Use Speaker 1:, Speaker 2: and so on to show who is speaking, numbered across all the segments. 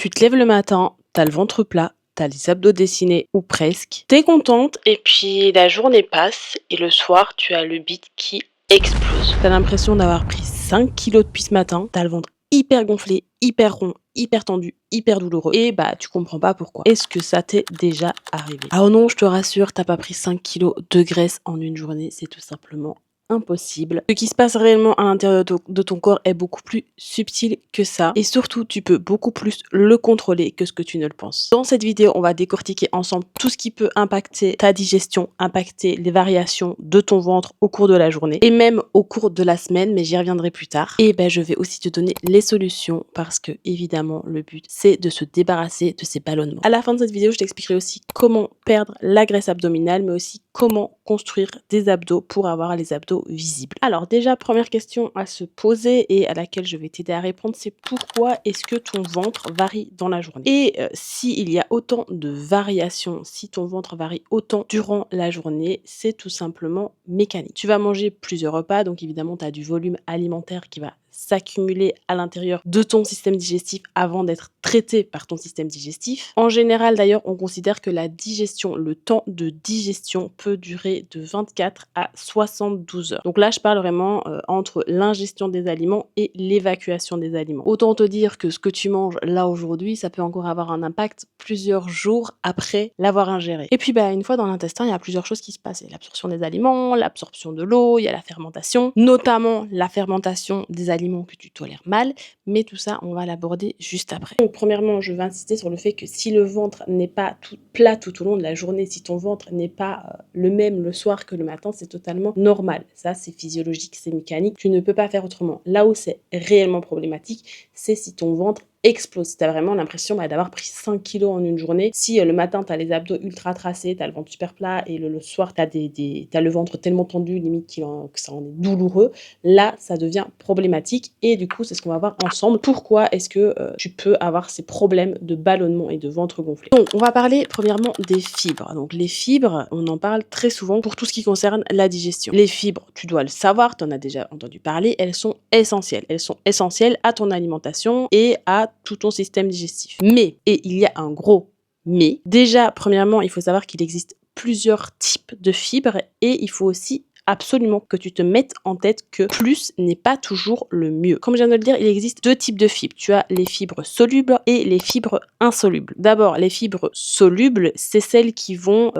Speaker 1: Tu te lèves le matin, t'as le ventre plat, t'as les abdos dessinés ou presque. T'es contente et puis la journée passe et le soir, tu as le bide qui explose. T'as l'impression d'avoir pris 5 kilos depuis ce matin, t'as le ventre hyper gonflé, hyper rond, hyper tendu, hyper douloureux et bah tu comprends pas pourquoi. Est-ce que ça t'est déjà arrivé? Ah oh non, je te rassure, t'as pas pris 5 kilos de graisse en une journée, c'est tout simplement impossible. Ce qui se passe réellement à l'intérieur de ton corps est beaucoup plus subtil que ça et surtout tu peux beaucoup plus le contrôler que ce que tu ne le penses. Dans cette vidéo, on va décortiquer ensemble tout ce qui peut impacter ta digestion, impacter les variations de ton ventre au cours de la journée et même au cours de la semaine, mais j'y reviendrai plus tard. Et ben je vais aussi te donner les solutions parce que évidemment le but c'est de se débarrasser de ces ballonnements. À la fin de cette vidéo, je t'expliquerai aussi comment perdre la graisse abdominale, mais aussi comment construire des abdos pour avoir les abdos visibles. Alors déjà, première question à se poser et à laquelle je vais t'aider à répondre, c'est pourquoi est-ce que ton ventre varie dans la journée? Et s'il y a autant de variations, si ton ventre varie autant durant la journée, c'est tout simplement mécanique. Tu vas manger plusieurs repas, donc évidemment, tu as du volume alimentaire qui va s'accumuler à l'intérieur de ton système digestif avant d'être traité par ton système digestif. En général, d'ailleurs, on considère que la digestion, le temps de digestion peut durer de 24 à 72 heures. Donc là, je parle vraiment entre l'ingestion des aliments et l'évacuation des aliments. Autant te dire que ce que tu manges là aujourd'hui, ça peut encore avoir un impact plusieurs jours après l'avoir ingéré. Et puis, une fois dans l'intestin, il y a plusieurs choses qui se passent. Il y a l'absorption des aliments, l'absorption de l'eau, il y a la fermentation, notamment la fermentation des aliments que tu tolères mal, mais tout ça, on va l'aborder juste après. Donc, premièrement, je vais insister sur le fait que si le ventre n'est pas tout plat tout au long de la journée, si ton ventre n'est pas le même le soir que le matin, c'est totalement normal. Ça, c'est physiologique, c'est mécanique. Tu ne peux pas faire autrement. Là où c'est réellement problématique, c'est si ton ventre explose. Si tu as vraiment l'impression d'avoir pris 5 kilos en une journée, si le matin tu as les abdos ultra tracés, tu as le ventre super plat et le soir tu as le ventre tellement tendu, limite que ça en est douloureux, là ça devient problématique et du coup c'est ce qu'on va voir ensemble. Pourquoi est-ce que tu peux avoir ces problèmes de ballonnement et de ventre gonflé? Donc on va parler premièrement des fibres. Donc les fibres, on en parle très souvent pour tout ce qui concerne la digestion. Les fibres, tu dois le savoir, tu en as déjà entendu parler, elles sont essentielles. Elles sont essentielles à ton alimentation et à tout ton système digestif. Mais, et il y a un gros mais, déjà, premièrement, il faut savoir qu'il existe plusieurs types de fibres et il faut aussi absolument que tu te mettes en tête que plus n'est pas toujours le mieux. Comme je viens de le dire, il existe deux types de fibres. Tu as les fibres solubles et les fibres insolubles. D'abord, les fibres solubles, c'est celles qui vont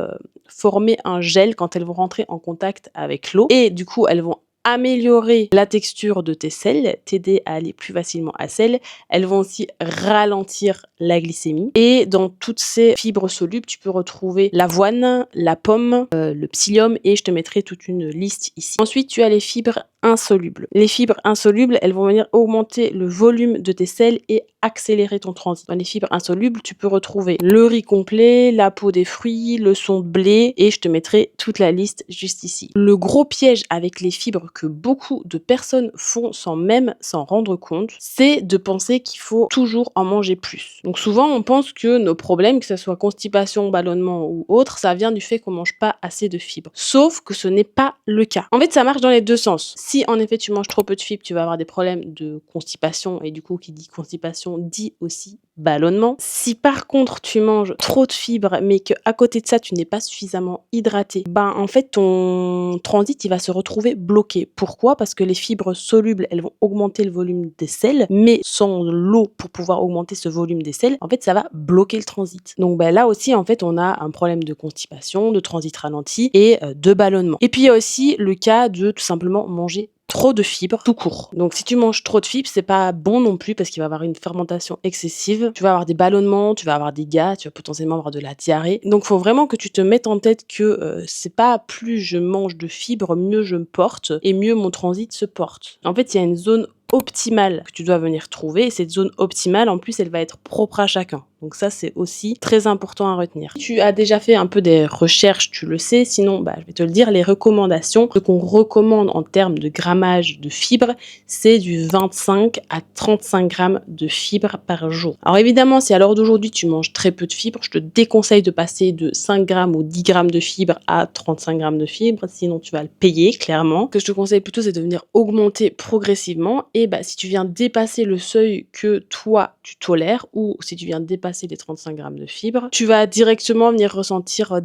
Speaker 1: former un gel quand elles vont rentrer en contact avec l'eau et du coup, elles vont améliorer la texture de tes selles, t'aider à aller plus facilement à selle. Elles vont aussi ralentir la glycémie. Et dans toutes ces fibres solubles, tu peux retrouver l'avoine, la pomme, le psyllium et je te mettrai toute une liste ici. Ensuite, tu as les fibres insolubles. Les fibres insolubles, elles vont venir augmenter le volume de tes selles et accélérer ton transit. Dans les fibres insolubles, tu peux retrouver le riz complet, la peau des fruits, le son de blé et je te mettrai toute la liste juste ici. Le gros piège avec les fibres que beaucoup de personnes font sans même s'en rendre compte, c'est de penser qu'il faut toujours en manger plus. Donc souvent, on pense que nos problèmes, que ce soit constipation, ballonnement ou autre, ça vient du fait qu'on mange pas assez de fibres. Sauf que ce n'est pas le cas. En fait, ça marche dans les deux sens. Si en effet tu manges trop peu de fibres, tu vas avoir des problèmes de constipation et du coup, qui dit constipation dit aussi ballonnement. Si par contre tu manges trop de fibres mais que à côté de ça tu n'es pas suffisamment hydraté, en fait ton transit il va se retrouver bloqué. Pourquoi? Parce que les fibres solubles elles vont augmenter le volume des selles, mais sans l'eau pour pouvoir augmenter ce volume des selles, en fait ça va bloquer le transit. Donc là aussi en fait on a un problème de constipation, de transit ralenti et de ballonnement. Et puis il y a aussi le cas de tout simplement manger trop de fibres tout court. Donc si tu manges trop de fibres, c'est pas bon non plus parce qu'il va y avoir une fermentation excessive. Tu vas avoir des ballonnements, tu vas avoir des gaz, tu vas potentiellement avoir de la diarrhée. Donc faut vraiment que tu te mettes en tête que c'est pas plus je mange de fibres, mieux je me porte et mieux mon transit se porte. En fait, il y a une zone optimale que tu dois venir trouver et cette zone optimale en plus elle va être propre à chacun. Donc ça, c'est aussi très important à retenir. Si tu as déjà fait un peu des recherches, tu le sais. Sinon, je vais te le dire, les recommandations, ce qu'on recommande en termes de grammage de fibres, c'est du 25 à 35 grammes de fibres par jour. Alors évidemment, si à l'heure d'aujourd'hui, tu manges très peu de fibres, je te déconseille de passer de 5 grammes ou 10 grammes de fibres à 35 grammes de fibres, sinon tu vas le payer, clairement. Ce que je te conseille plutôt, c'est de venir augmenter progressivement. Et si tu viens dépasser le seuil que toi, tu tolères, ou si tu viens dépasser les 35 grammes de fibres, tu vas directement venir ressentir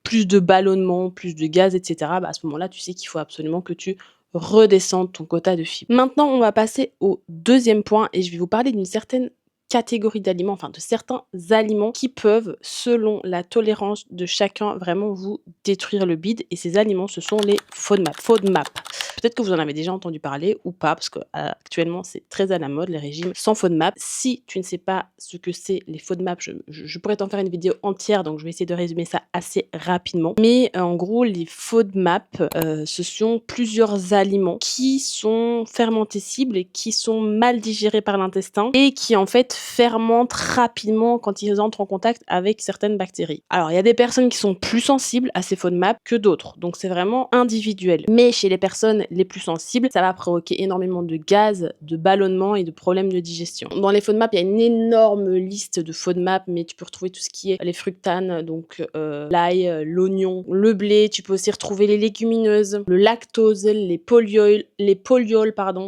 Speaker 1: plus de ballonnement, plus de gaz, etc. À ce moment-là, tu sais qu'il faut absolument que tu redescendes ton quota de fibres. Maintenant, on va passer au deuxième point et je vais vous parler d'une certaine catégorie d'aliments, enfin de certains aliments qui peuvent, selon la tolérance de chacun, vraiment vous détruire le bide. Et ces aliments, ce sont les FODMAP. FODMAP. Peut-être que vous en avez déjà entendu parler ou pas, parce que actuellement c'est très à la mode, les régimes sans FODMAP. Si tu ne sais pas ce que c'est les FODMAP, je pourrais t'en faire une vidéo entière, donc je vais essayer de résumer ça assez rapidement. Mais en gros, les FODMAP, ce sont plusieurs aliments qui sont fermentescibles et qui sont mal digérés par l'intestin et qui en fait fermentent rapidement quand ils entrent en contact avec certaines bactéries. Alors il y a des personnes qui sont plus sensibles à ces FODMAP que d'autres, donc c'est vraiment individuel. Mais chez les personnes les plus sensibles, ça va provoquer énormément de gaz, de ballonnement et de problèmes de digestion. Dans les FODMAP, il y a une énorme liste de FODMAP, mais tu peux retrouver tout ce qui est les fructanes, donc l'ail, l'oignon, le blé. Tu peux aussi retrouver les légumineuses, le lactose, les polyols,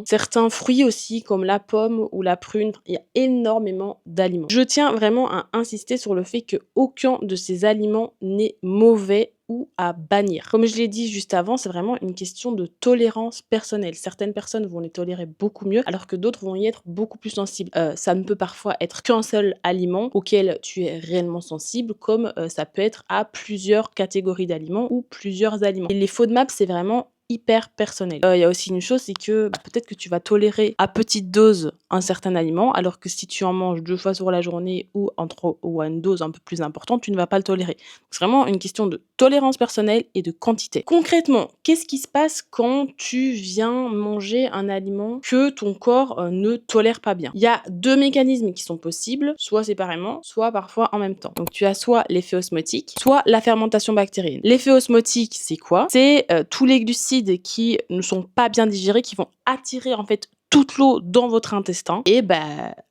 Speaker 1: certains fruits aussi comme la pomme ou la prune. Il y a énormément d'aliments. Je tiens vraiment à insister sur le fait que aucun de ces aliments n'est mauvais ou à bannir. Comme je l'ai dit juste avant, c'est vraiment une question de tolérance personnelle. Certaines personnes vont les tolérer beaucoup mieux, alors que d'autres vont y être beaucoup plus sensibles. Ça ne peut parfois être qu'un seul aliment auquel tu es réellement sensible, comme ça peut être à plusieurs catégories d'aliments ou plusieurs aliments. Et les FODMAP, c'est vraiment hyper personnel. Il y a aussi une chose, c'est que peut-être que tu vas tolérer à petite dose un certain aliment, alors que si tu en manges 2 fois sur la journée ou à une dose un peu plus importante, tu ne vas pas le tolérer. C'est vraiment une question de tolérance personnelle et de quantité. Concrètement, qu'est-ce qui se passe quand tu viens manger un aliment que ton corps ne tolère pas bien? Il y a 2 mécanismes qui sont possibles, soit séparément, soit parfois en même temps. Donc tu as soit l'effet osmotique, soit la fermentation bactérienne. L'effet osmotique, c'est quoi? C'est tous les glucides qui ne sont pas bien digérés, qui vont attirer en fait toute l'eau dans votre intestin et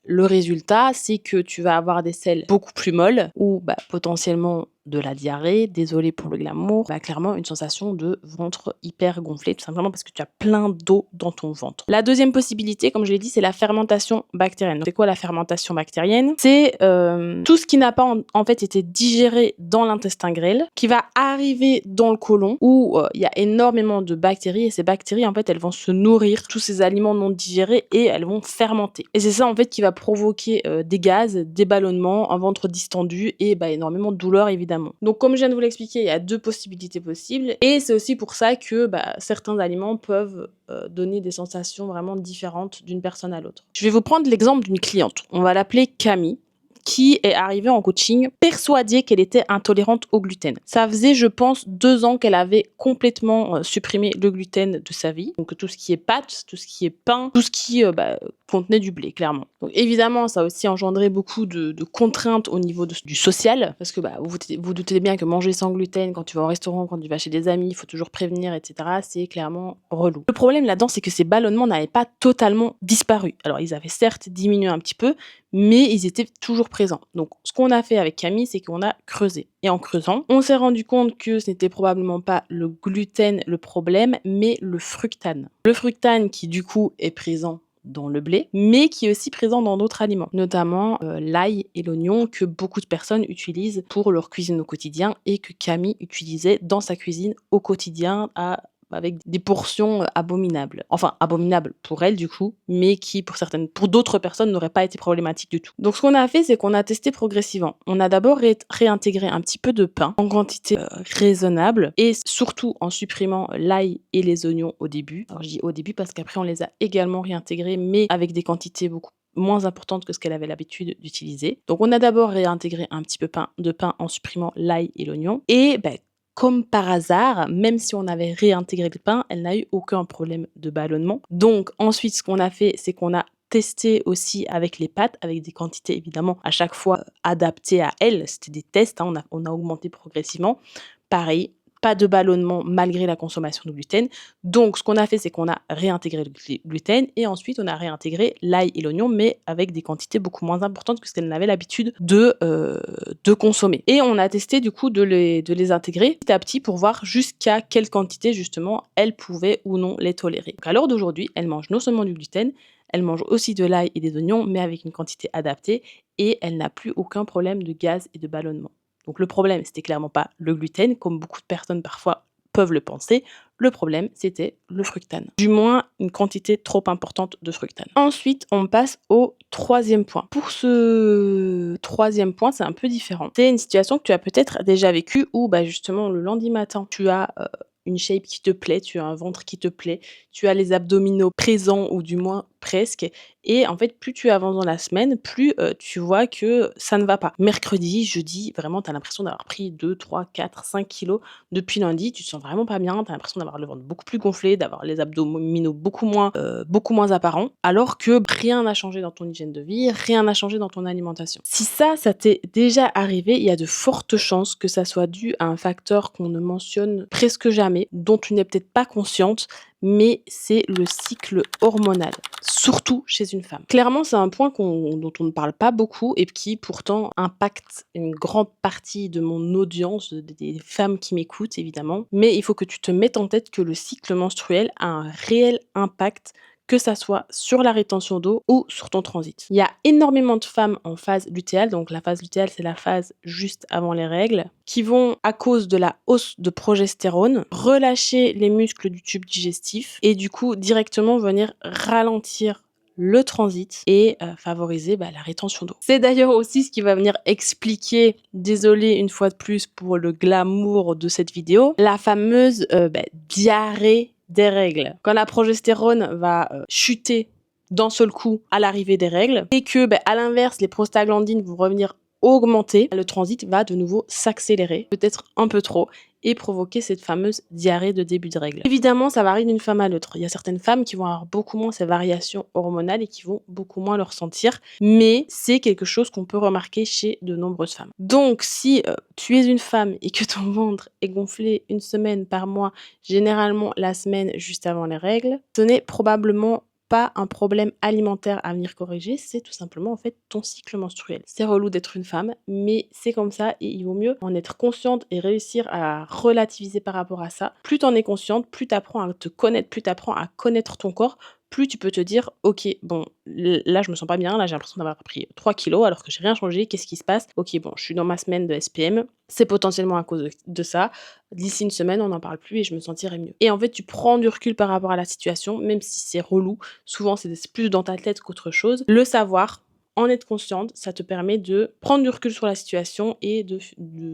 Speaker 1: le résultat, c'est que tu vas avoir des selles beaucoup plus molles ou potentiellement de la diarrhée, désolé pour le glamour, clairement une sensation de ventre hyper gonflé, tout simplement parce que tu as plein d'eau dans ton ventre. La deuxième possibilité, comme je l'ai dit, c'est la fermentation bactérienne. C'est quoi la fermentation bactérienne? C'est tout ce qui n'a pas en fait été digéré dans l'intestin grêle, qui va arriver dans le côlon où il y a énormément de bactéries et ces bactéries en fait elles vont se nourrir de tous ces aliments non digérés et elles vont fermenter. Et c'est ça en fait qui va provoquer des gaz, des ballonnements, un ventre distendu et énormément de douleur évidemment. Donc comme je viens de vous l'expliquer, il y a 2 possibilités possibles et c'est aussi pour ça que certains aliments peuvent donner des sensations vraiment différentes d'une personne à l'autre. Je vais vous prendre l'exemple d'une cliente. On va l'appeler Camille, qui est arrivée en coaching persuadée qu'elle était intolérante au gluten. Ça faisait, je pense, 2 ans qu'elle avait complètement supprimé le gluten de sa vie. Donc tout ce qui est pâtes, tout ce qui est pain, tout ce qui contenait du blé, clairement. Donc évidemment, ça a aussi engendré beaucoup de contraintes au niveau du social, parce que vous doutez bien que manger sans gluten, quand tu vas au restaurant, quand tu vas chez des amis, il faut toujours prévenir, etc. C'est clairement relou. Le problème là-dedans, c'est que ces ballonnements n'avaient pas totalement disparu. Alors ils avaient certes diminué un petit peu, mais ils étaient toujours présents. Donc, ce qu'on a fait avec Camille, c'est qu'on a creusé. Et en creusant, on s'est rendu compte que ce n'était probablement pas le gluten le problème, mais le fructane. Le fructane qui, du coup, est présent dans le blé, mais qui est aussi présent dans d'autres aliments, notamment l'ail et l'oignon que beaucoup de personnes utilisent pour leur cuisine au quotidien et que Camille utilisait dans sa cuisine au quotidien avec des portions abominables. Enfin, abominables pour elle, du coup, mais qui, pour d'autres personnes, n'auraient pas été problématiques du tout. Donc, ce qu'on a fait, c'est qu'on a testé progressivement. On a d'abord réintégré un petit peu de pain en quantité raisonnable et surtout en supprimant l'ail et les oignons au début. Alors, je dis au début parce qu'après, on les a également réintégrés, mais avec des quantités beaucoup moins importante que ce qu'elle avait l'habitude d'utiliser. Donc on a d'abord réintégré un petit peu de pain en supprimant l'ail et l'oignon. Et comme par hasard, même si on avait réintégré le pain, elle n'a eu aucun problème de ballonnement. Donc ensuite, ce qu'on a fait, c'est qu'on a testé aussi avec les pâtes, avec des quantités évidemment à chaque fois adaptées à elles. C'était des tests, hein, on a augmenté progressivement. Pareil, pas de ballonnement malgré la consommation de gluten. Donc ce qu'on a fait, c'est qu'on a réintégré le gluten et ensuite on a réintégré l'ail et l'oignon, mais avec des quantités beaucoup moins importantes que ce qu'elle n'avait l'habitude de consommer. Et on a testé du coup de les intégrer petit à petit pour voir jusqu'à quelle quantité justement elle pouvait ou non les tolérer. Donc à l'heure d'aujourd'hui, elle mange non seulement du gluten, elle mange aussi de l'ail et des oignons, mais avec une quantité adaptée et elle n'a plus aucun problème de gaz et de ballonnement. Donc le problème, c'était clairement pas le gluten, comme beaucoup de personnes parfois peuvent le penser. Le problème, c'était le fructane. Du moins, une quantité trop importante de fructane. Ensuite, on passe au troisième point. Pour ce troisième point, c'est un peu différent. C'est une situation que tu as peut-être déjà vécue où justement le lundi matin, tu as une shape qui te plaît, tu as un ventre qui te plaît, tu as les abdominaux présents ou du moins presque. Et en fait, plus tu avances dans la semaine, plus tu vois que ça ne va pas. Mercredi, jeudi, vraiment, tu as l'impression d'avoir pris 2, 3, 4, 5 kilos depuis lundi. Tu te sens vraiment pas bien, tu as l'impression d'avoir le ventre beaucoup plus gonflé, d'avoir les abdominaux beaucoup moins apparents, alors que rien n'a changé dans ton hygiène de vie, rien n'a changé dans ton alimentation. Si ça t'est déjà arrivé, il y a de fortes chances que ça soit dû à un facteur qu'on ne mentionne presque jamais, dont tu n'es peut-être pas consciente, mais c'est le cycle hormonal, surtout chez une femme. Clairement, c'est un point dont on ne parle pas beaucoup et qui pourtant impacte une grande partie de mon audience, des femmes qui m'écoutent évidemment. Mais il faut que tu te mettes en tête que le cycle menstruel a un réel impact, que ça soit sur la rétention d'eau ou sur ton transit. Il y a énormément de femmes en phase lutéale, donc la phase lutéale, c'est la phase juste avant les règles, qui vont, à cause de la hausse de progestérone, relâcher les muscles du tube digestif et du coup directement venir ralentir le transit et favoriser la rétention d'eau. C'est d'ailleurs aussi ce qui va venir expliquer, désolée une fois de plus pour le glamour de cette vidéo, la fameuse diarrhée des règles. Quand la progestérone va chuter d'un seul coup à l'arrivée des règles et que à l'inverse les prostaglandines vont revenir augmenter, le transit va de nouveau s'accélérer, peut-être un peu trop, et provoquer cette fameuse diarrhée de début de règles. Évidemment, ça varie d'une femme à l'autre. Il y a certaines femmes qui vont avoir beaucoup moins ces variations hormonales et qui vont beaucoup moins le ressentir, mais c'est quelque chose qu'on peut remarquer chez de nombreuses femmes. Donc, si tu es une femme et que ton ventre est gonflé une semaine par mois, généralement la semaine juste avant les règles, ce n'est probablement pas un problème alimentaire à venir corriger, c'est tout simplement en fait ton cycle menstruel. C'est relou d'être une femme, mais c'est comme ça et il vaut mieux en être consciente et réussir à relativiser par rapport à ça. Plus tu en es consciente, plus tu apprends à te connaître, plus tu apprends à connaître ton corps, plus tu peux te dire ok, bon, là je me sens pas bien, là j'ai l'impression d'avoir pris 3 kilos alors que j'ai rien changé, qu'est-ce qui se passe? Ok, bon, je suis dans ma semaine de SPM, c'est potentiellement à cause de ça. D'ici une semaine, on n'en parle plus et je me sentirai mieux. Et en fait, tu prends du recul par rapport à la situation, même si c'est relou. Souvent, c'est plus dans ta tête qu'autre chose. Le savoir, en être consciente, ça te permet de prendre du recul sur la situation et de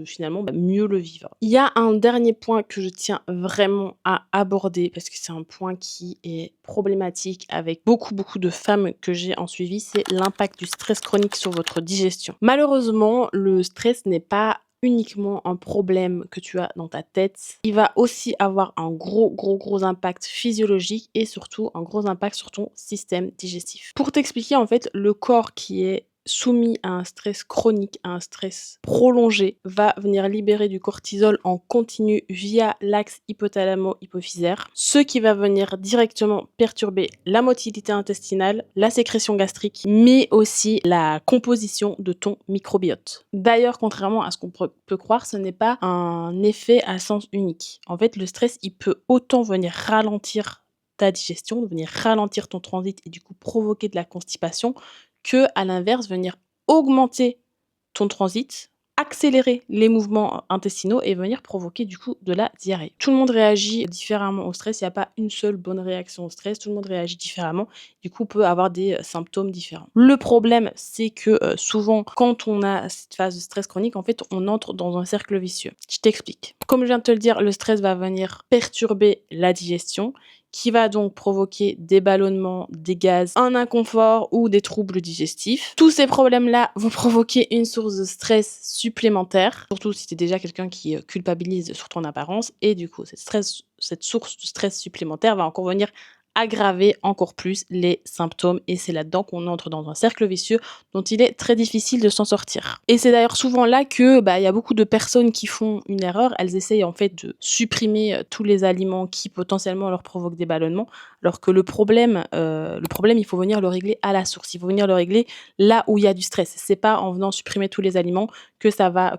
Speaker 1: finalement mieux le vivre. Il y a un dernier point que je tiens vraiment à aborder parce que c'est un point qui est problématique avec beaucoup de femmes que j'ai en suivi, c'est l'impact du stress chronique sur votre digestion. Malheureusement, le stress n'est pas uniquement un problème que tu as dans ta tête, il va aussi avoir un gros impact physiologique et surtout un gros impact sur ton système digestif. Pour t'expliquer, en fait, le corps qui est soumis à un stress chronique, à un stress prolongé, va venir libérer du cortisol en continu via l'axe hypothalamo-hypophysaire, ce qui va venir directement perturber la motilité intestinale, la sécrétion gastrique, mais aussi la composition de ton microbiote. D'ailleurs, contrairement à ce qu'on peut croire, ce n'est pas un effet à sens unique. En fait, le stress, il peut autant venir ralentir ta digestion, venir ralentir ton transit et du coup provoquer de la constipation, que à l'inverse, venir augmenter ton transit, accélérer les mouvements intestinaux et venir provoquer du coup de la diarrhée. Tout le monde réagit différemment au stress, il n'y a pas une seule bonne réaction au stress, tout le monde réagit différemment, du coup on peut avoir des symptômes différents. Le problème, c'est que souvent quand on a cette phase de stress chronique, en fait on entre dans un cercle vicieux. Je t'explique. Comme je viens de te le dire, le stress va venir perturber la digestion, qui va donc provoquer des ballonnements, des gaz, un inconfort ou des troubles digestifs. Tous ces problèmes-là vont provoquer une source de stress supplémentaire, surtout si tu es déjà quelqu'un qui culpabilise sur ton apparence, et du coup, cette source de stress supplémentaire va encore venir aggraver encore plus les symptômes et c'est là-dedans qu'on entre dans un cercle vicieux dont il est très difficile de s'en sortir. Et c'est d'ailleurs souvent là que, il y a beaucoup de personnes qui font une erreur. Elles essayent en fait de supprimer, tous les aliments qui potentiellement leur provoquent des ballonnements, alors que le problème, il faut venir le régler à la source. Il faut venir le régler là où il y a du stress. C'est pas en venant supprimer tous les aliments que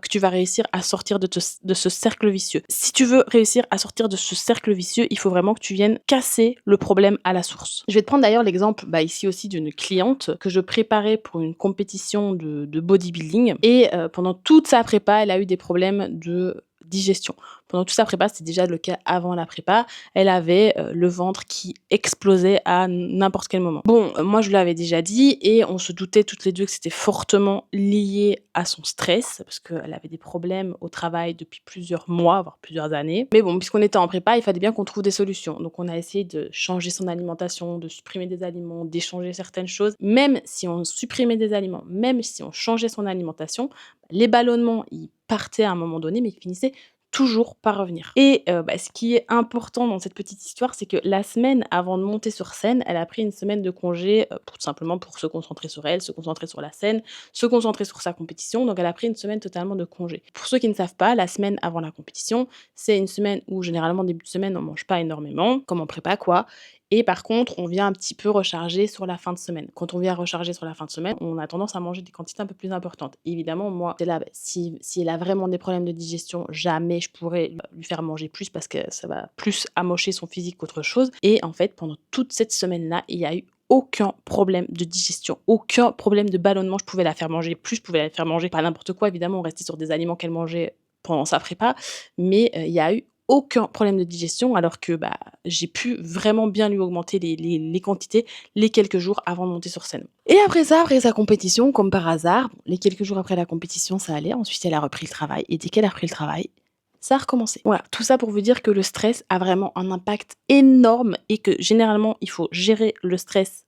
Speaker 1: tu vas réussir à sortir de ce cercle vicieux. Si tu veux réussir à sortir de ce cercle vicieux, il faut vraiment que tu viennes casser le problème à la source. Je vais te prendre d'ailleurs l'exemple, ici aussi d'une cliente que je préparais pour une compétition de bodybuilding et pendant toute sa prépa, elle a eu des problèmes de digestion. Pendant toute sa prépa, c'était déjà le cas avant la prépa, elle avait, le ventre qui explosait à n'importe quel moment. Bon, moi je lui avais déjà dit et on se doutait toutes les 2 que c'était fortement lié à son stress, parce qu'elle avait des problèmes au travail depuis plusieurs mois, voire plusieurs années. Mais bon, puisqu'on était en prépa, il fallait bien qu'on trouve des solutions. Donc on a essayé de changer son alimentation, de supprimer des aliments, d'échanger certaines choses. Même si on supprimait des aliments, même si on changeait son alimentation, les ballonnements, ils partaient à un moment donné, mais ils finissaient toujours par revenir. Et ce qui est important dans cette petite histoire, c'est que la semaine avant de monter sur scène, elle a pris une semaine de congé, tout simplement pour se concentrer sur elle, se concentrer sur la scène, se concentrer sur sa compétition. Donc elle a pris une semaine totalement de congé. Pour ceux qui ne savent pas, la semaine avant la compétition, c'est une semaine où généralement début de semaine, on mange pas énormément, comme en prépa quoi. Et par contre, on vient un petit peu recharger sur la fin de semaine. Quand on vient recharger sur la fin de semaine, on a tendance à manger des quantités un peu plus importantes. Évidemment, moi, c'est là, si elle a vraiment des problèmes de digestion, jamais je pourrais lui faire manger plus parce que ça va plus amocher son physique qu'autre chose. Et en fait, pendant toute cette semaine-là, il y a eu aucun problème de digestion, aucun problème de ballonnement. Je pouvais la faire manger plus, je pouvais la faire manger pas n'importe quoi. Évidemment, on restait sur des aliments qu'elle mangeait pendant sa prépa, mais il y a eu aucun problème de digestion alors que, j'ai pu vraiment bien lui augmenter les quantités les quelques jours avant de monter sur scène. Et après ça, après sa compétition, comme par hasard, les quelques jours après la compétition, ça allait. Ensuite, elle a repris le travail et dès qu'elle a repris le travail, ça a recommencé. Voilà, tout ça pour vous dire que le stress a vraiment un impact énorme et que généralement, il faut gérer le stress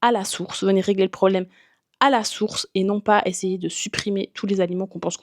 Speaker 1: à la source, venir régler le problème à la source et non pas essayer de supprimer tous les aliments qu'on pense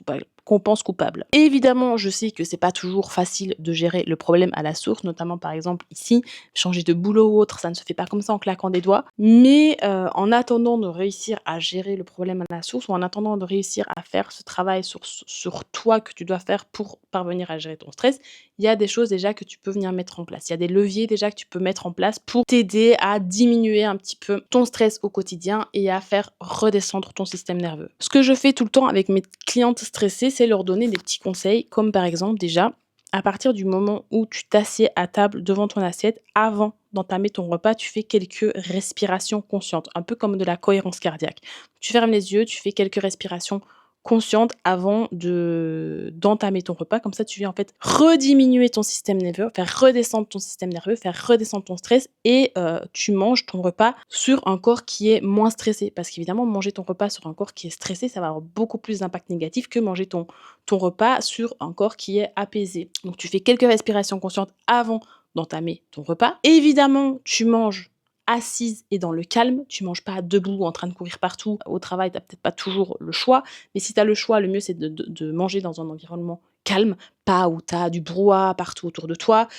Speaker 1: coupables. Évidemment, je sais que c'est pas toujours facile de gérer le problème à la source, notamment par exemple ici, changer de boulot ou autre, ça ne se fait pas comme ça en claquant des doigts. Mais en attendant de réussir à gérer le problème à la source ou en attendant de réussir à faire ce travail sur toi que tu dois faire pour parvenir à gérer ton stress, il y a des choses déjà que tu peux venir mettre en place. Il y a des leviers déjà que tu peux mettre en place pour t'aider à diminuer un petit peu ton stress au quotidien et à faire redescendre ton système nerveux. Ce que je fais tout le temps avec mes clientes stressées, c'est leur donner des petits conseils, comme par exemple déjà, à partir du moment où tu t'assieds à table devant ton assiette, avant d'entamer ton repas, tu fais quelques respirations conscientes, un peu comme de la cohérence cardiaque. Tu fermes les yeux, tu fais quelques respirations consciente avant d'entamer ton repas. Comme ça, tu viens en fait rediminuer ton système nerveux, faire redescendre ton système nerveux, faire redescendre ton stress et tu manges ton repas sur un corps qui est moins stressé. Parce qu'évidemment, manger ton repas sur un corps qui est stressé, ça va avoir beaucoup plus d'impact négatif que manger ton repas sur un corps qui est apaisé. Donc tu fais quelques respirations conscientes avant d'entamer ton repas. Évidemment, tu manges assise et dans le calme. Tu manges pas debout en train de courir partout. Au travail, tu as peut-être pas toujours le choix, mais si tu as le choix, le mieux c'est de manger dans un environnement calme, pas où tu as du brouhaha partout autour de toi,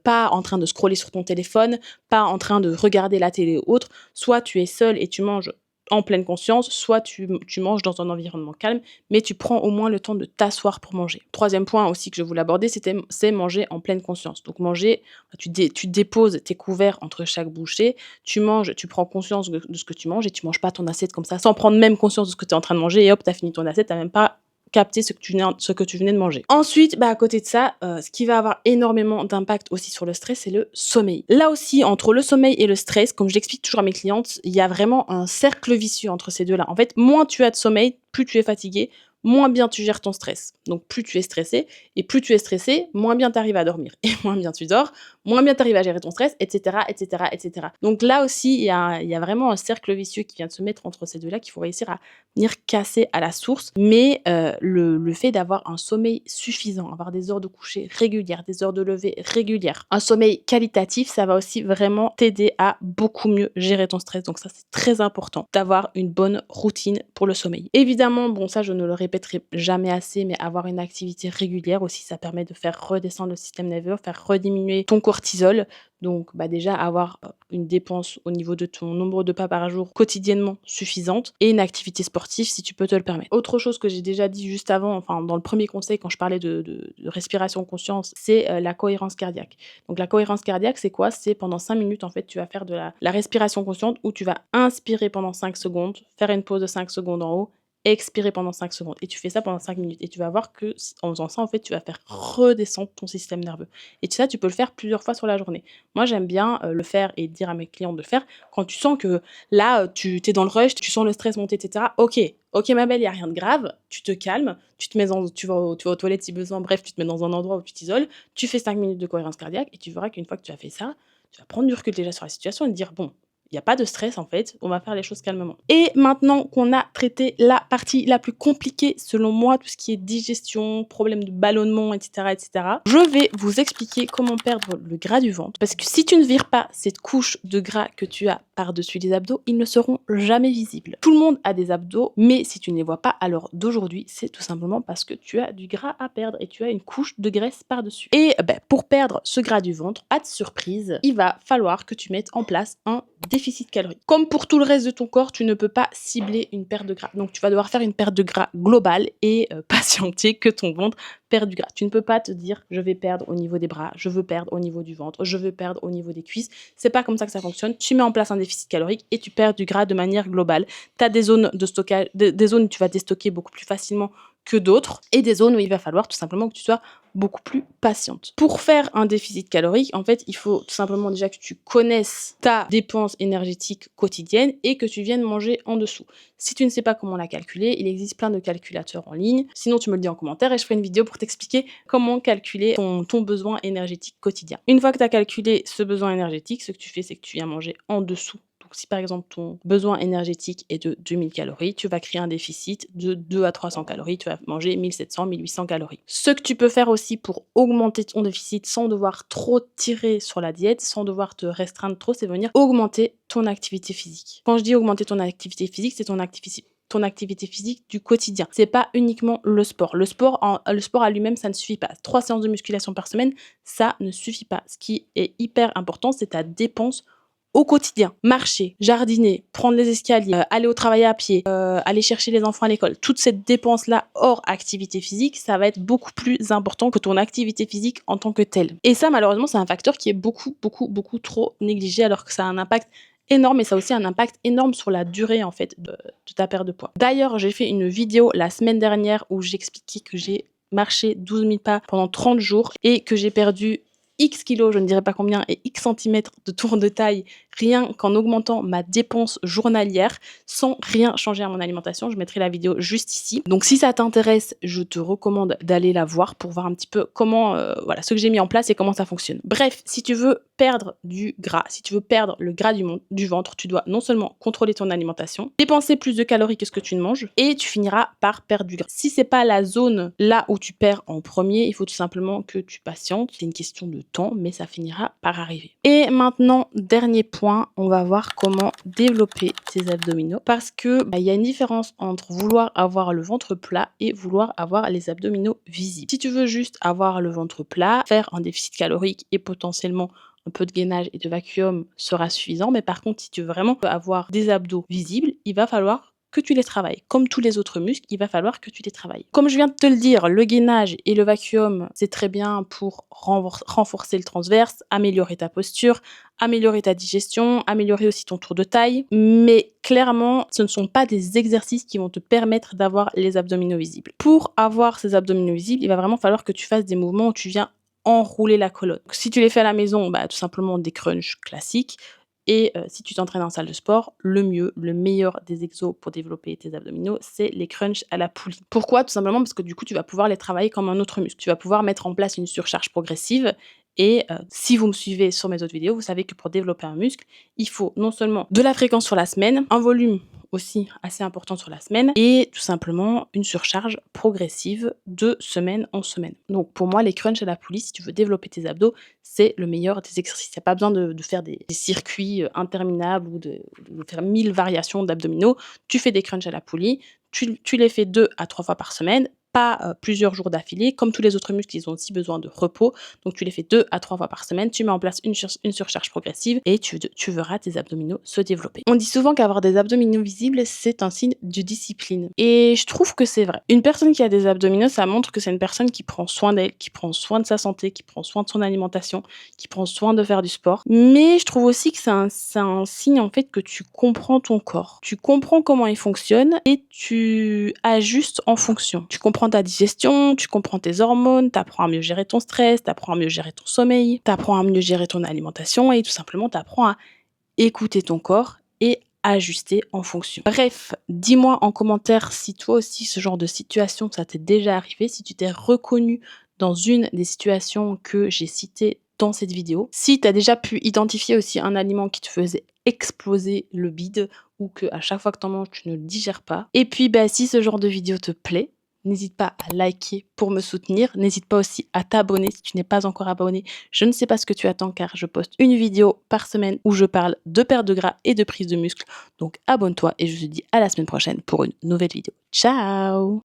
Speaker 1: pas en train de scroller sur ton téléphone, pas en train de regarder la télé ou autre. Soit tu es seul et tu manges en pleine conscience, soit tu manges dans un environnement calme, mais tu prends au moins le temps de t'asseoir pour manger. Troisième point aussi que je voulais aborder, c'est manger en pleine conscience. Donc manger, tu déposes tes couverts entre chaque bouchée, tu manges, tu prends conscience de ce que tu manges et tu manges pas ton assiette comme ça, sans prendre même conscience de ce que tu es en train de manger et hop, tu as fini ton assiette, tu même pas capté ce que tu venais de manger. Ensuite, à côté de ça, ce qui va avoir énormément d'impact aussi sur le stress, c'est le sommeil. Là aussi, entre le sommeil et le stress, comme je l'explique toujours à mes clientes, il y a vraiment un cercle vicieux entre ces deux-là. En fait, moins tu as de sommeil, plus tu es fatigué, moins bien tu gères ton stress. Donc plus tu es stressé, et plus tu es stressé, moins bien tu arrives à dormir. Et moins bien tu dors, moins bien tu arrives à gérer ton stress, etc., etc., etc. Donc là aussi, il y a vraiment un cercle vicieux qui vient de se mettre entre ces deux-là qu'il faut réussir à venir casser à la source. Mais le fait d'avoir un sommeil suffisant, avoir des heures de coucher régulières, des heures de lever régulières, un sommeil qualitatif, ça va aussi vraiment t'aider à beaucoup mieux gérer ton stress. Donc ça, c'est très important d'avoir une bonne routine pour le sommeil. Évidemment, bon ça, je ne le répéterai jamais assez, mais avoir une activité régulière aussi, ça permet de faire redescendre le système nerveux, faire rediminuer ton cortisol cortisol. Donc déjà avoir une dépense au niveau de ton nombre de pas par jour quotidiennement suffisante et une activité sportive si tu peux te le permettre. Autre chose que j'ai déjà dit juste avant, enfin dans le premier conseil quand je parlais de respiration consciente, c'est la cohérence cardiaque. Donc la cohérence cardiaque, c'est quoi? C'est pendant 5 minutes, en fait, tu vas faire de la respiration consciente où tu vas inspirer pendant 5 secondes, faire une pause de 5 secondes en haut, expirer pendant 5 secondes. Et tu fais ça pendant 5 minutes. Et tu vas voir que en faisant ça, en fait, tu vas faire redescendre ton système nerveux. Et ça, tu peux le faire plusieurs fois sur la journée. Moi, j'aime bien le faire et dire à mes clients de le faire quand tu sens que là, tu es dans le rush, tu sens le stress monter, etc. Ok, ma belle, il n'y a rien de grave, tu te calmes, tu vas aux toilettes si besoin, bref, tu te mets dans un endroit où tu t'isoles, tu fais 5 minutes de cohérence cardiaque et tu verras qu'une fois que tu as fait ça, tu vas prendre du recul déjà sur la situation et te dire, bon, il n'y a pas de stress en fait, on va faire les choses calmement. Et maintenant qu'on a traité la partie la plus compliquée selon moi, tout ce qui est digestion, problème de ballonnement, etc., je vais vous expliquer comment perdre le gras du ventre. Parce que si tu ne vires pas cette couche de gras que tu as par-dessus les abdos, ils ne seront jamais visibles. Tout le monde a des abdos, mais si tu ne les vois pas à l'heure d'aujourd'hui, c'est tout simplement parce que tu as du gras à perdre et tu as une couche de graisse par-dessus. Et pour perdre ce gras du ventre, pas de surprise, il va falloir que tu mettes en place un déficit calorique. Comme pour tout le reste de ton corps, tu ne peux pas cibler une perte de gras. Donc tu vas devoir faire une perte de gras globale et patienter que ton ventre perde du gras. Tu ne peux pas te dire je vais perdre au niveau des bras, je veux perdre au niveau du ventre, je veux perdre au niveau des cuisses. C'est pas comme ça que ça fonctionne. Tu mets en place un déficit calorique et tu perds du gras de manière globale. Tu as des zones de stockage, des zones où tu vas déstocker beaucoup plus facilement que d'autres et des zones où il va falloir tout simplement que tu sois beaucoup plus patiente. Pour faire un déficit calorique, en fait, il faut tout simplement déjà que tu connaisses ta dépense énergétique quotidienne et que tu viennes manger en dessous. Si tu ne sais pas comment la calculer, il existe plein de calculateurs en ligne. Sinon, tu me le dis en commentaire et je ferai une vidéo pour t'expliquer comment calculer ton besoin énergétique quotidien. Une fois que tu as calculé ce besoin énergétique, ce que tu fais, c'est que tu viens manger en dessous. Donc, si par exemple ton besoin énergétique est de 2000 calories, tu vas créer un déficit de 2 à 300 calories, tu vas manger 1700, 1800 calories. Ce que tu peux faire aussi pour augmenter ton déficit sans devoir trop tirer sur la diète, sans devoir te restreindre trop, c'est venir augmenter ton activité physique. Quand je dis augmenter ton activité physique, c'est ton activité physique du quotidien. C'est pas uniquement le sport. Le sport à lui-même, ça ne suffit pas. 3 séances de musculation par semaine, ça ne suffit pas. Ce qui est hyper important, c'est ta dépense au quotidien. Marcher, jardiner, prendre les escaliers, aller au travail à pied, aller chercher les enfants à l'école. Toute cette dépense-là hors activité physique, ça va être beaucoup plus important que ton activité physique en tant que telle. Et ça, malheureusement, c'est un facteur qui est beaucoup trop négligé alors que ça a un impact énorme et ça a aussi un impact énorme sur la durée en fait de ta perte de poids. D'ailleurs, j'ai fait une vidéo la semaine dernière où j'expliquais que j'ai marché 12 000 pas pendant 30 jours et que j'ai perdu X kilos, je ne dirais pas combien, et X centimètres de tour de taille, rien qu'en augmentant ma dépense journalière, sans rien changer à mon alimentation. Je mettrai la vidéo juste ici. Donc si ça t'intéresse, je te recommande d'aller la voir pour voir un petit peu comment, ce que j'ai mis en place et comment ça fonctionne. Bref, si tu veux perdre du gras, si tu veux perdre le gras du ventre, tu dois non seulement contrôler ton alimentation, dépenser plus de calories que ce que tu ne manges, et tu finiras par perdre du gras. Si c'est pas la zone là où tu perds en premier, il faut tout simplement que tu patientes. C'est une question de temps, mais ça finira par arriver. Et maintenant, dernier point, on va voir comment développer tes abdominaux parce que il y a une différence entre vouloir avoir le ventre plat et vouloir avoir les abdominaux visibles. Si tu veux juste avoir le ventre plat, faire un déficit calorique et potentiellement un peu de gainage et de vacuum sera suffisant, mais par contre, si tu veux vraiment avoir des abdos visibles, il va falloir que tu les travailles. Comme tous les autres muscles, il va falloir que tu les travailles. Comme je viens de te le dire, le gainage et le vacuum, c'est très bien pour renforcer le transverse, améliorer ta posture, améliorer ta digestion, améliorer aussi ton tour de taille. Mais clairement, ce ne sont pas des exercices qui vont te permettre d'avoir les abdominaux visibles. Pour avoir ces abdominaux visibles, il va vraiment falloir que tu fasses des mouvements où tu viens enrouler la colonne. Si tu les fais à la maison, tout simplement des crunchs classiques. Et si tu t'entraînes en salle de sport, le meilleur des exos pour développer tes abdominaux, c'est les crunchs à la poulie. Pourquoi? Tout simplement parce que du coup, tu vas pouvoir les travailler comme un autre muscle. Tu vas pouvoir mettre en place une surcharge progressive. Et si vous me suivez sur mes autres vidéos, vous savez que pour développer un muscle, il faut non seulement de la fréquence sur la semaine, un volume aussi assez important sur la semaine et tout simplement une surcharge progressive de semaine en semaine. Donc pour moi, les crunchs à la poulie, si tu veux développer tes abdos, c'est le meilleur des exercices. Il n'y a pas besoin de faire des circuits interminables ou de faire 1000 variations d'abdominaux. Tu fais des crunchs à la poulie, tu les fais 2 à 3 fois par semaine, pas plusieurs jours d'affilée. Comme tous les autres muscles, ils ont aussi besoin de repos. Donc tu les fais 2 à 3 fois par semaine. Tu mets en place une surcharge progressive et tu verras tes abdominaux se développer. On dit souvent qu'avoir des abdominaux visibles, c'est un signe de discipline. Et je trouve que c'est vrai. Une personne qui a des abdominaux, ça montre que c'est une personne qui prend soin d'elle, qui prend soin de sa santé, qui prend soin de son alimentation, qui prend soin de faire du sport. Mais je trouve aussi que c'est un signe en fait que tu comprends ton corps. Tu comprends comment il fonctionne et tu ajustes en fonction. Tu comprends ta digestion, tu comprends tes hormones, tu apprends à mieux gérer ton stress, tu apprends à mieux gérer ton sommeil, tu apprends à mieux gérer ton alimentation et tout simplement tu apprends à écouter ton corps et ajuster en fonction. Bref, dis-moi en commentaire si toi aussi ce genre de situation ça t'est déjà arrivé, si tu t'es reconnu dans une des situations que j'ai citées dans cette vidéo. Si tu as déjà pu identifier aussi un aliment qui te faisait exploser le bide ou que à chaque fois que tu en manges, tu ne le digères pas. Et puis si ce genre de vidéo te plaît, n'hésite pas à liker pour me soutenir. N'hésite pas aussi à t'abonner si tu n'es pas encore abonné. Je ne sais pas ce que tu attends car je poste une vidéo par semaine où je parle de perte de gras et de prise de muscle. Donc abonne-toi et je te dis à la semaine prochaine pour une nouvelle vidéo. Ciao!